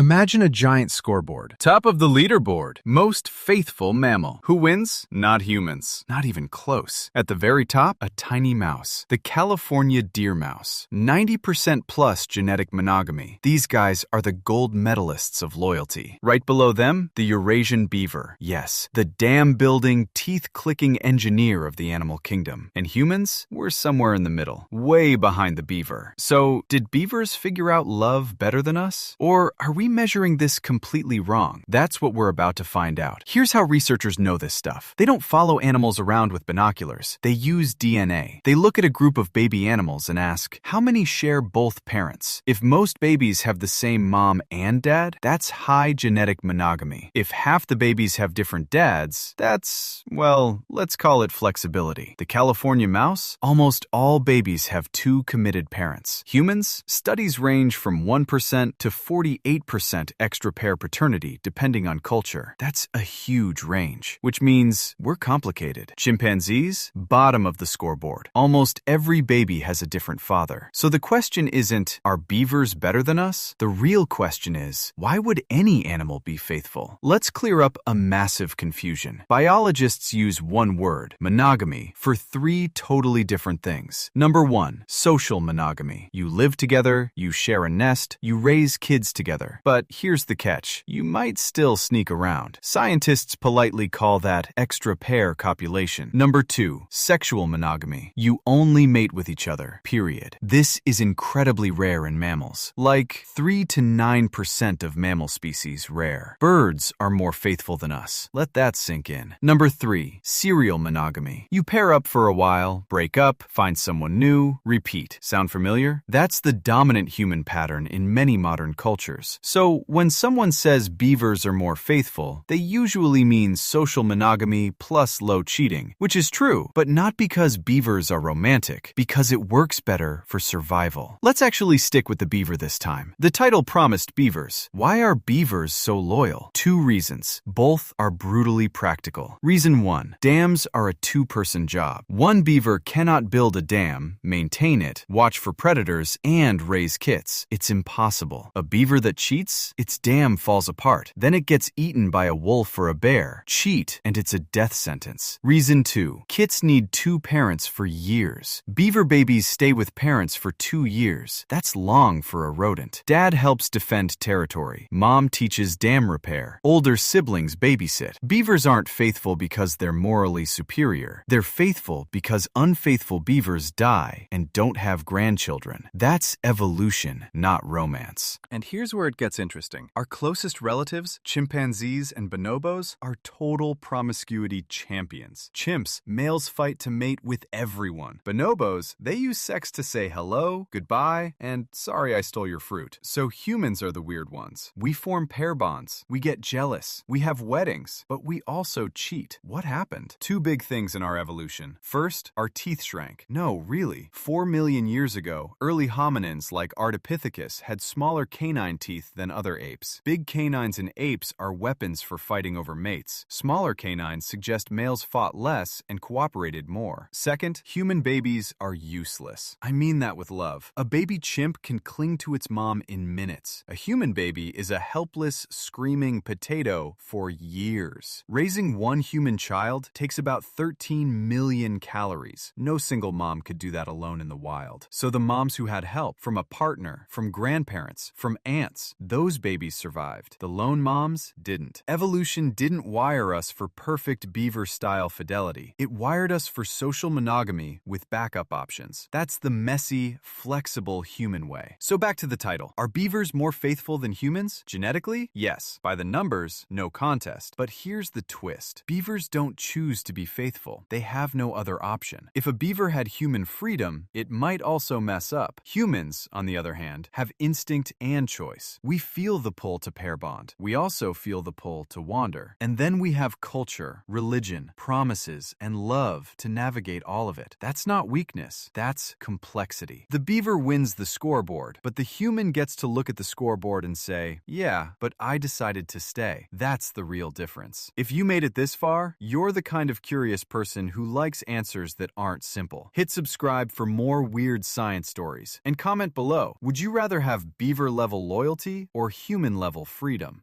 Imagine a giant scoreboard. Top of the leaderboard, most faithful mammal. Who wins? Not humans. Not even close. At the very top, a tiny mouse. The California deer mouse. 90% plus genetic monogamy. These guys are the gold medalists of loyalty. Right below them, the Eurasian beaver. Yes, the dam-building, teeth-clicking engineer of the animal kingdom. And humans? We're somewhere in the middle. Way behind the beaver. So, did beavers figure out love better than us? Or are we measuring this completely wrong? That's what we're about to find out. Here's how researchers know this stuff. They don't follow animals around with binoculars. They use DNA. They look at a group of baby animals and ask, how many share both parents? If most babies have the same mom and dad, that's high genetic monogamy. If half the babies have different dads, that's, well, let's call it flexibility. The California mouse? Almost all babies have two committed parents. Humans? Studies range from 1% to 48% extra pair paternity depending on culture. That's a huge range, which means we're complicated. Chimpanzees? Bottom of the scoreboard. Almost every baby has a different father. So the question isn't, are beavers better than us? The real question is, why would any animal be faithful? Let's clear up a massive confusion. Biologists use one word, monogamy, for three totally different things. Number one, social monogamy. You live together, you share a nest, you raise kids together. But here's the catch. You might still sneak around. Scientists politely call that extra pair copulation. Number two, sexual monogamy. You only mate with each other, period. This is incredibly rare in mammals. Like 3 to 9% of mammal species rare. Birds are more faithful than us. Let that sink in. Number three, serial monogamy. You pair up for a while, break up, find someone new, repeat. Sound familiar? That's the dominant human pattern in many modern cultures. So, when someone says beavers are more faithful, they usually mean social monogamy plus low cheating, which is true, but not because beavers are romantic, because it works better for survival. Let's actually stick with the beaver this time. The title promised beavers. Why are beavers so loyal? Two reasons. Both are brutally practical. Reason one, dams are a two-person job. One beaver cannot build a dam, maintain it, watch for predators, and raise kits. It's impossible. A beaver that cheats, its dam falls apart. Then it gets eaten by a wolf or a bear. Cheat, and it's a death sentence. Reason two, kits need two parents for years. Beaver babies stay with parents for 2 years. That's long for a rodent. Dad helps defend territory. Mom teaches dam repair. Older siblings babysit. Beavers aren't faithful because they're morally superior. They're faithful because unfaithful beavers die and don't have grandchildren. That's evolution, not romance. And here's where it gets interesting. Our closest relatives, chimpanzees and bonobos, are total promiscuity champions. Chimps, males fight to mate with everyone. Bonobos, they use sex to say hello, goodbye, and sorry I stole your fruit. So humans are the weird ones. We form pair bonds. We get jealous. We have weddings. But we also cheat. What happened? Two big things in our evolution. First, our teeth shrank. No, really. 4 million years ago, early hominins like Ardipithecus had smaller canine teeth than other apes. Big canines in apes are weapons for fighting over mates. Smaller canines suggest males fought less and cooperated more. Second, human babies are useless. I mean that with love. A baby chimp can cling to its mom in minutes. A human baby is a helpless, screaming potato for years. Raising one human child takes about 13 million calories. No single mom could do that alone in the wild. So the moms who had help from a partner, from grandparents, from aunts, those babies survived. The lone moms didn't. Evolution didn't wire us for perfect beaver-style fidelity. It wired us for social monogamy with backup options. That's the messy, flexible human way. So back to the title. Are beavers more faithful than humans? Genetically? Yes. By the numbers, no contest. But here's the twist. Beavers don't choose to be faithful. They have no other option. If a beaver had human freedom, it might also mess up. Humans, on the other hand, have instinct and choice. We feel the pull to pair bond. We also feel the pull to wander. And then we have culture, religion, promises, and love to navigate all of it. That's not weakness. That's complexity. The beaver wins the scoreboard, but the human gets to look at the scoreboard and say, yeah, but I decided to stay. That's the real difference. If you made it this far, you're the kind of curious person who likes answers that aren't simple. Hit subscribe for more weird science stories and comment below. Would you rather have beaver-level loyalty or human-level freedom.